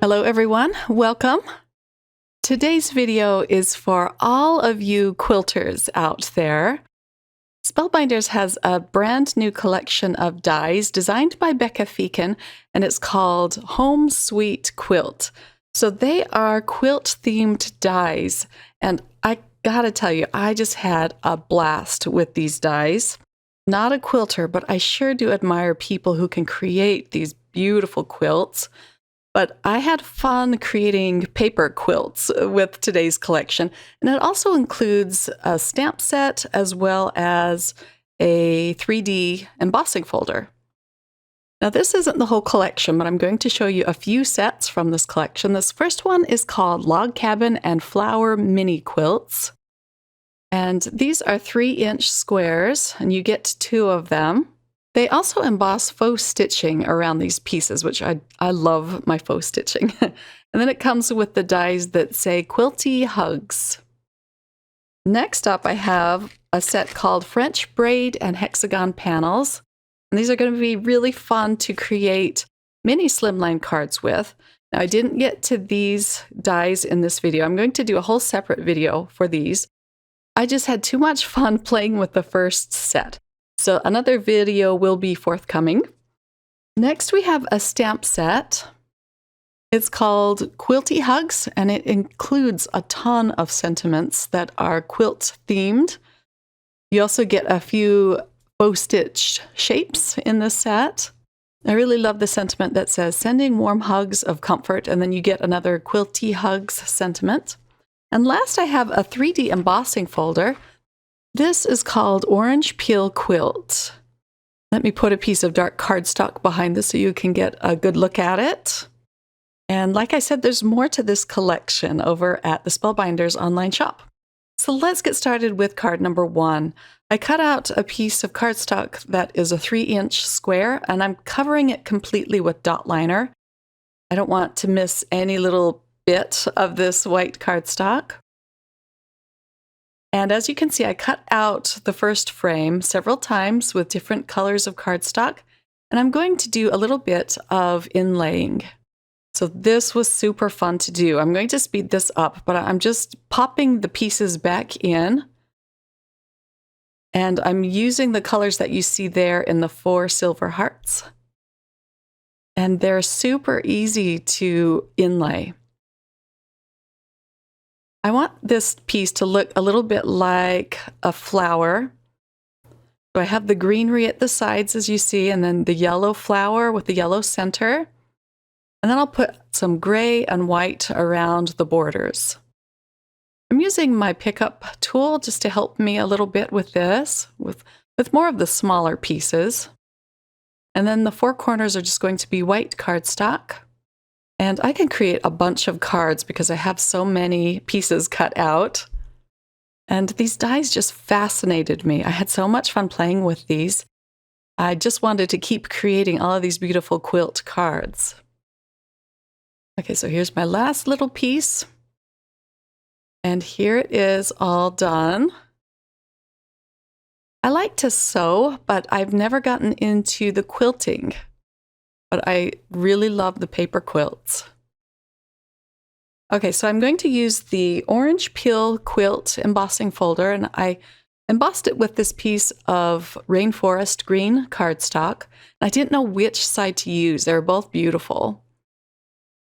Hello everyone, welcome. Today's video is for all of you quilters out there. Spellbinders has a brand new collection of dies designed by Becca Feakin, and it's called Home Sweet Quilt. So they are quilt-themed dies, and I gotta tell you, I just had a blast with these dies. Not a quilter, but I sure do admire people who can create these beautiful quilts. But I had fun creating paper quilts with today's collection, and it also includes a stamp set as well as a 3D embossing folder. Now this isn't the whole collection, but I'm going to show you a few sets from this collection. This first one is called Log Cabin and Flower Mini Quilts. And these are 3-inch squares, and you get 2 of them. They also emboss faux stitching around these pieces, which I love my faux stitching. And then it comes with the dies that say Quilty Hugs. Next up, I have a set called French Braid and Hexagon Panels. And these are going to be really fun to create mini slimline cards with. Now, I didn't get to these dies in this video. I'm going to do a whole separate video for these. I just had too much fun playing with the first set. So another video will be forthcoming. Next, we have a stamp set. It's called Quilty Hugs, and it includes a ton of sentiments that are quilt themed. You also get a few faux stitched shapes in this set. I really love the sentiment that says sending warm hugs of comfort, and then you get another Quilty Hugs sentiment. And last, I have a 3D embossing folder. This is called Orange Peel Quilt. Let me put a piece of dark cardstock behind this so you can get a good look at it. And like I said, there's more to this collection over at the Spellbinders online shop. So let's get started with card number 1. I cut out a piece of cardstock that is a 3-inch square, and I'm covering it completely with dot liner. I don't want to miss any little bit of this white cardstock. And as you can see, I cut out the first frame several times with different colors of cardstock, and I'm going to do a little bit of inlaying. So this was super fun to do. I'm going to speed this up, but I'm just popping the pieces back in, and I'm using the colors that you see there in the 4 silver hearts. And they're super easy to inlay. I want this piece to look a little bit like a flower. So I have the greenery at the sides, as you see, and then the yellow flower with the yellow center. And then I'll put some gray and white around the borders. I'm using my pickup tool just to help me a little bit with this, with more of the smaller pieces. And then the 4 corners are just going to be white cardstock. And I can create a bunch of cards because I have so many pieces cut out. And these dies just fascinated me. I had so much fun playing with these. I just wanted to keep creating all of these beautiful quilt cards. Okay, so here's my last little piece. And here it is all done. I like to sew, but I've never gotten into the quilting. But I really love the paper quilts. Okay, so I'm going to use the Orange Peel Quilt embossing folder, and I embossed it with this piece of Rainforest Green cardstock. I didn't know which side to use. They're both beautiful.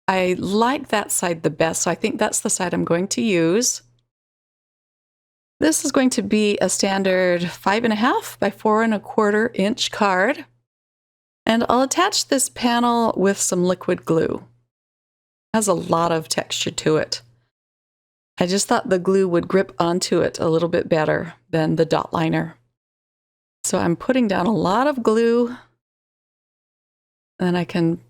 I like that side the best, so I think that's the side I'm going to use. This is going to be a standard 5.5 by 4.25 inch card. And I'll attach this panel with some liquid glue. It has a lot of texture to it. I just thought the glue would grip onto it a little bit better than the dot liner. So I'm putting down a lot of glue, and I can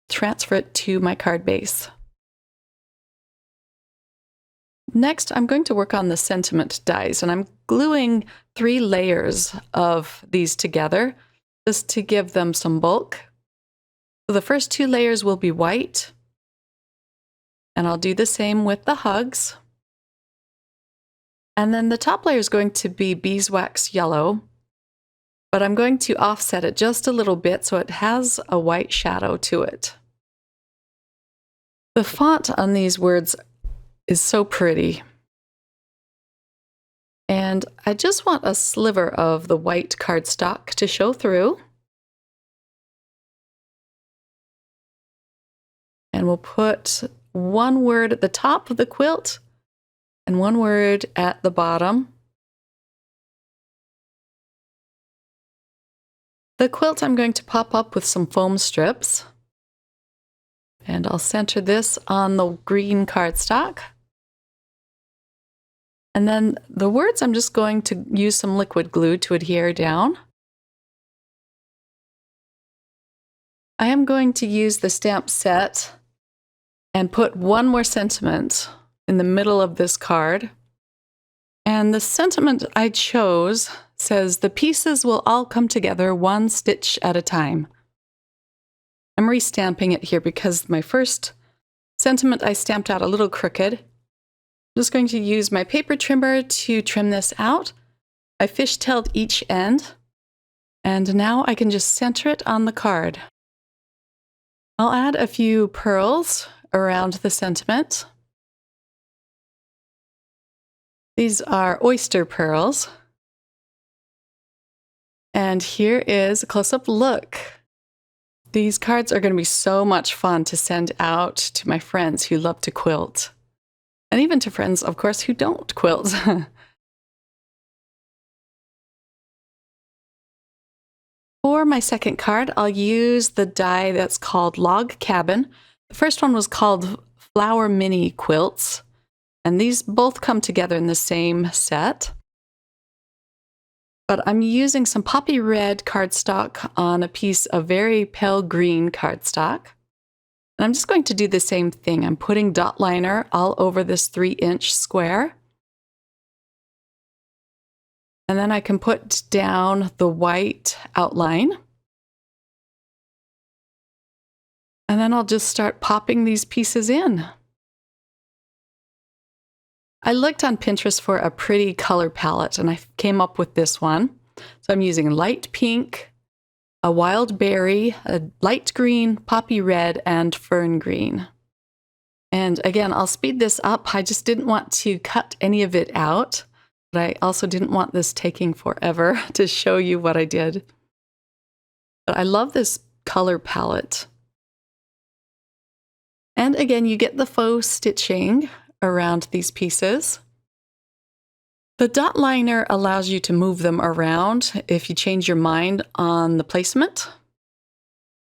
transfer it to my card base. Next, I'm going to work on the sentiment dies, and I'm gluing 3 layers of these together, just to give them some bulk. So the first 2 layers will be white, and I'll do the same with the hugs. And then the top layer is going to be beeswax yellow, but I'm going to offset it just a little bit so it has a white shadow to it. The font on these words is so pretty. And I just want a sliver of the white cardstock to show through. And we'll put one word at the top of the quilt and one word at the bottom. The quilt I'm going to pop up with some foam strips. And I'll center this on the green cardstock. And then the words I'm just going to use some liquid glue to adhere down. I am going to use the stamp set and put one more sentiment in the middle of this card. And the sentiment I chose says, "The pieces will all come together one stitch at a time." I'm restamping it here because my first sentiment I stamped out a little crooked. I'm just going to use my paper trimmer to trim this out. I fishtailed each end, and now I can just center it on the card. I'll add a few pearls around the sentiment. These are oyster pearls. And here is a close-up look. These cards are going to be so much fun to send out to my friends who love to quilt. And even to friends, of course, who don't quilt. For my second card, I'll use the die that's called Log Cabin. The first one was called Flower Mini Quilts, and these both come together in the same set. But I'm using some poppy red cardstock on a piece of very pale green cardstock. And I'm just going to do the same thing. I'm putting dot liner all over this 3-inch square. And then I can put down the white outline. And then I'll just start popping these pieces in. I looked on Pinterest for a pretty color palette, and I came up with this one. So I'm using light pink, a wild berry, a light green, poppy red, and fern green. And again, I'll speed this up. I just didn't want to cut any of it out, but I also didn't want this taking forever to show you what I did. But I love this color palette. And again, you get the faux stitching around these pieces. The dot liner allows you to move them around if you change your mind on the placement.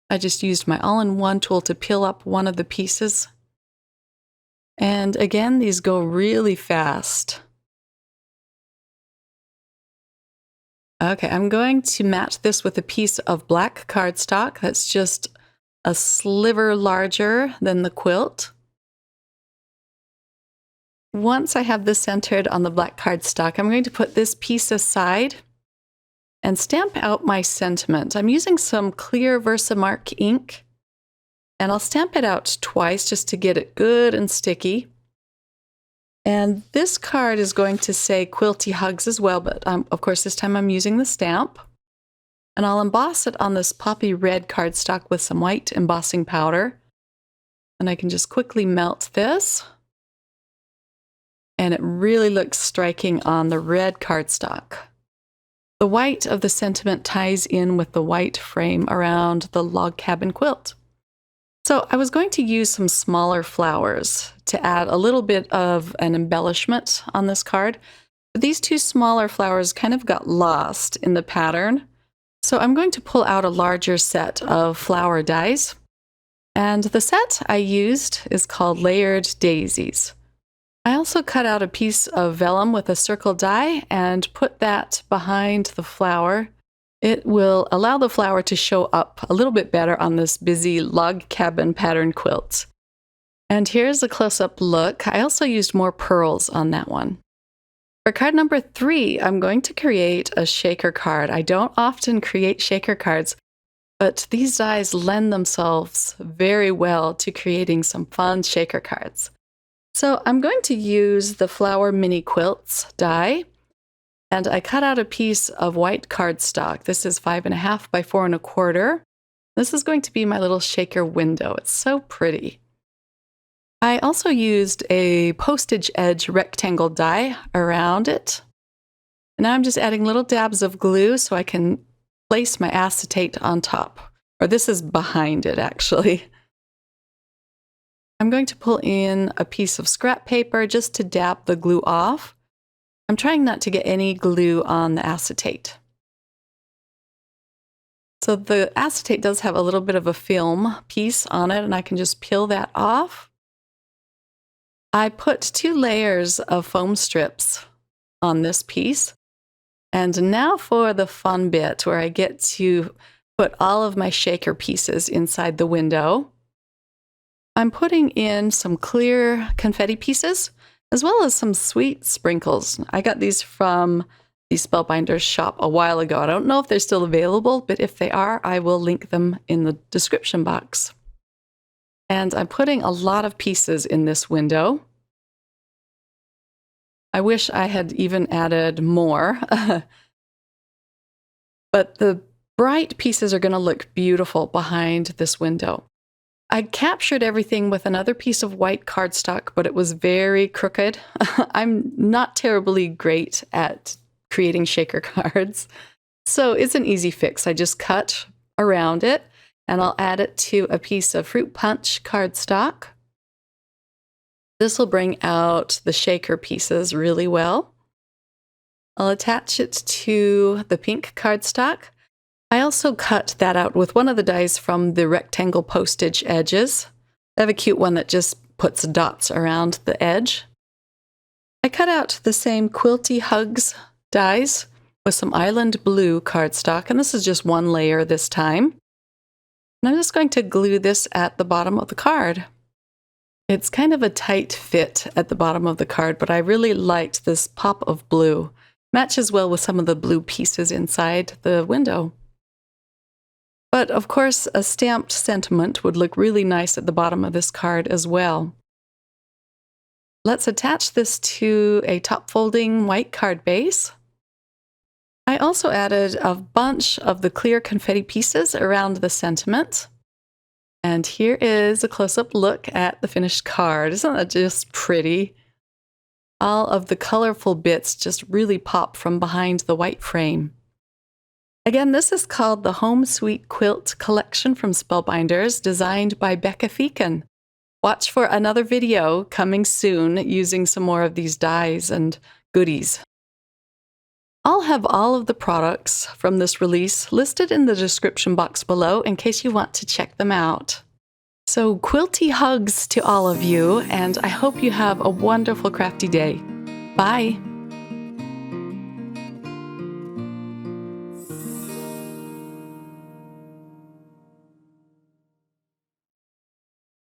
I just used my all-in-one tool to peel up one of the pieces. And again, these go really fast. Okay, I'm going to match this with a piece of black cardstock that's just a sliver larger than the quilt. Once I have this centered on the black cardstock, I'm going to put this piece aside and stamp out my sentiment. I'm using some clear Versamark ink, and I'll stamp it out twice just to get it good and sticky. And this card is going to say Quilty Hugs as well, but of course this time I'm using the stamp. And I'll emboss it on this poppy red cardstock with some white embossing powder. And I can just quickly melt this. And it really looks striking on the red cardstock. The white of the sentiment ties in with the white frame around the log cabin quilt. So I was going to use some smaller flowers to add a little bit of an embellishment on this card. But these two smaller flowers kind of got lost in the pattern. So I'm going to pull out a larger set of flower dies. And the set I used is called Layered Daisies. I also cut out a piece of vellum with a circle die and put that behind the flower. It will allow the flower to show up a little bit better on this busy log cabin pattern quilt. And here's a close-up look. I also used more pearls on that one. For card number 3, I'm going to create a shaker card. I don't often create shaker cards, but these dies lend themselves very well to creating some fun shaker cards. So I'm going to use the Flower Mini Quilts die, and I cut out a piece of white cardstock. This is 5.5 by 4.25. This is going to be my little shaker window. It's so pretty. I also used a postage edge rectangle die around it. Now I'm just adding little dabs of glue so I can place my acetate on top. Or this is behind it, actually. I'm going to pull in a piece of scrap paper just to dab the glue off. I'm trying not to get any glue on the acetate. So the acetate does have a little bit of a film piece on it, and I can just peel that off. I put 2 layers of foam strips on this piece. And now for the fun bit where I get to put all of my shaker pieces inside the window. I'm putting in some clear confetti pieces as well as some sweet sprinkles. I got these from the Spellbinders shop a while ago. I don't know if they're still available, but if they are, I will link them in the description box. And I'm putting a lot of pieces in this window. I wish I had even added more. But the bright pieces are going to look beautiful behind this window. I captured everything with another piece of white cardstock, but it was very crooked. I'm not terribly great at creating shaker cards, so it's an easy fix. I just cut around it, and I'll add it to a piece of fruit punch cardstock. This will bring out the shaker pieces really well. I'll attach it to the pink cardstock. I also cut that out with one of the dies from the rectangle postage edges. I have a cute one that just puts dots around the edge. I cut out the same Quilty Hugs dies with some Island Blue cardstock, and this is just 1 layer this time. And I'm just going to glue this at the bottom of the card. It's kind of a tight fit at the bottom of the card, but I really liked this pop of blue. Matches well with some of the blue pieces inside the window. But of course, a stamped sentiment would look really nice at the bottom of this card as well. Let's attach this to a top folding white card base. I also added a bunch of the clear confetti pieces around the sentiment. And here is a close-up look at the finished card. Isn't that just pretty? All of the colorful bits just really pop from behind the white frame. Again, this is called the Home Sweet Quilt collection from Spellbinders, designed by Becca Feakin. Watch for another video coming soon using some more of these dies and goodies. I'll have all of the products from this release listed in the description box below in case you want to check them out. So quilty hugs to all of you, and I hope you have a wonderful crafty day. Bye!